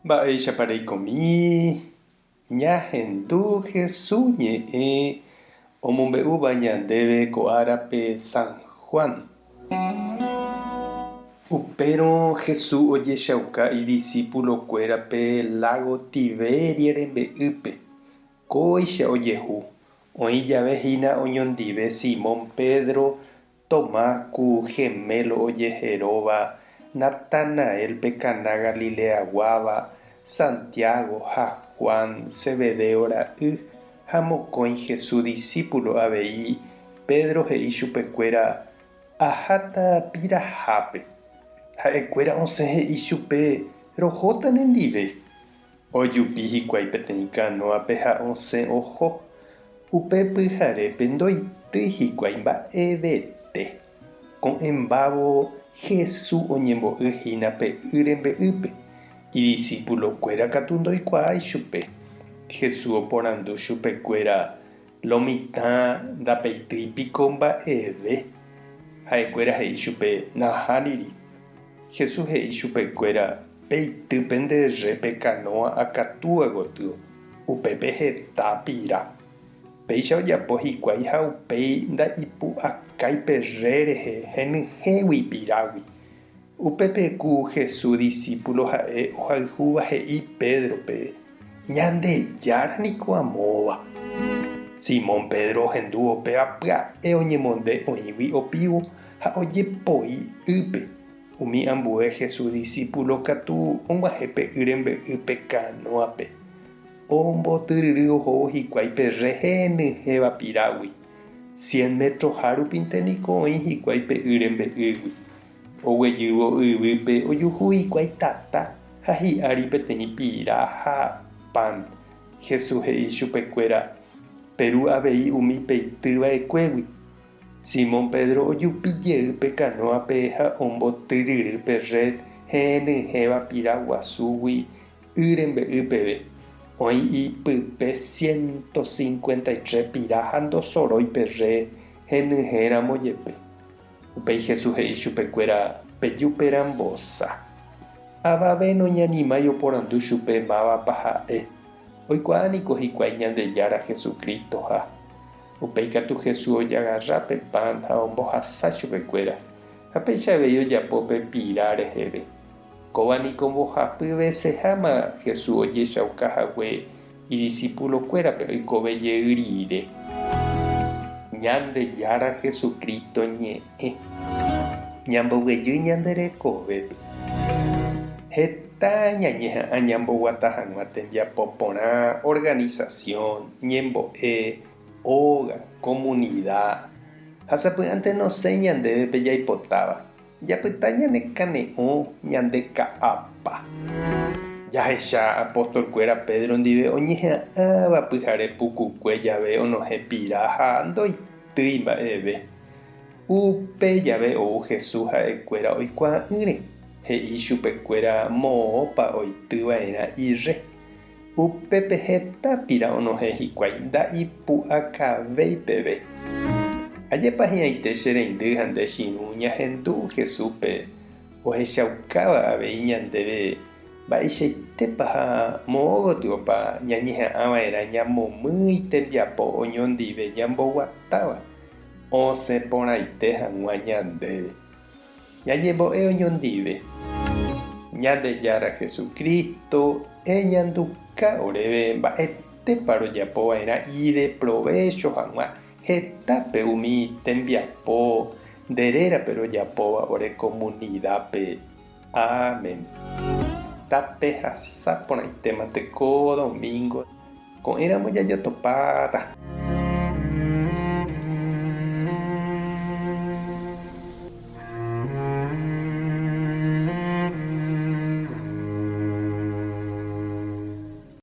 Mba'éichaparei komi ñahendu Jesús ñe'ẽ omombe'úva ñandéve ko árape San Juan. Upérõ Jesús ojechauka idiscípulokuérape lago Tiberia rembe'ýpe. Kóicha ojehu. Oĩ jave hína oñondive Simón Pedro, Tomás ku gemelo ojeheróva, Natanael pe Caná Galileaguáva, Santiago ha Juan Zebedeo ra'y ha mokõi Jesús discípulo avei Pedro he'i chupekuéra aháta pirahápe. Ha'ekuéra osẽ he'i chupe rohóta nendive. Ojupi hikuái peteĩ kanóape ha osẽ oho. Upe pyharépe ndoitýi hikuái mba'evete. Ko'ẽmbávo Jesús oñembo'yhína pe y rembe'ýpe. Idiscípulokuéra katu ndoikuaái chupe. Jesús oporandu chupekuéra lo mitã ndapeitýipiko mba'eve. Ha'ekuéra he'i chupe nahániri. Jesús he'i chupekuéra peitýpe nde pe kanóa akatúva gotyo. Upépe heta pira. Péicha ojapo hikuái ha upéi nda'ipu'akái perre rehe henyhẽgui pirágui. Upépe ku Jesús discípulo ha'e ohayhúva he'i Pedrope: Ñandejára niko amóva. Simón Pedro ohendúvo pe apya'e oñemonde oĩgui opívo ha ojepoi ýpe. Umi ambue Jesús discípulo katu og̃uahẽ pe y rembe'ýpe kanóape. Ombotyryry ohóvo hikuái perre henyhẽva pirágui. 100 metros hárupinte niko oĩ hikuái pe y rembe'ýgui. Oguejývo yvýpe ojuhu hikuái tata ha hi'ári peteĩ pira ha pan. Jesús he'i chupekuéra Peru avei umi peitýva'ekuégui. Simón Pedro ojupijey pe kanóape ha ombotyryry perre henyhẽva pira guasúgui y rembe'ýpeve. Oĩ ipype 153 pira ha ndosorói perre henyhẽramo jepe. Upéi Jesús he'i chupekuéra pejuperambosa. Avave noñanimái oporandu chupe mávapa ha'e. Oikuaániko hikuái Ñandejára Jesucristo ha. Upéi katu Jesús ojagarra pe pan ha ombohasa chupekuéra. Ha peichavei ojapo pe pira reheve. Kóvaniko mbohapy veseháma Jesús ojechaukahague idiscípulokuérape oikove rire. Ñandejára Jesucristo ñe'ẽ. Ñamboguejy ñanderekovépe. Heta ñañeha'ã ñamboguata hag̃ua tembiapo porã, organización, ñembo'e, óga, comunidad. Hasapy'ánte nosẽ ñandéve pe jaipotáva. Japyta ñane kane'õ ñande ka'apa. Jahecha apóstolkuéra Pedro ndive oñeha'ãva pyhare pukukue jave onohẽ pira ha ndoitýi mba'eve. Upe jave ou Jesús ha'ekuéra oikuaa'ỹre. He'i chupekuéra moõpa oitýva'erã ire. Upépe heta pira onohẽ hikuái nda'ipu'akavéi peve. Ajépa hi'ãite che reindy ha nde chiru ñahendu'u Jesúspe ohechaukáva avei ñandéve mba'eichaitépa ha moõ gotyopa ñañeha'ãva'erã ñamomýi tembiapo oñondive ñamboguatáva. Osẽporãite hag̃ua ñandéve. Ñañembo'e oñondive. Ñandejára Jesucristo eñanduka oréve mba'etépa rojapova'erã ire provecho hag̃ua hetápe umi tembiapo nderérape rojapóva ore comunidápe. Amén. Tapehasáporãitéma teko domingo ko'ẽramo jajotopáta.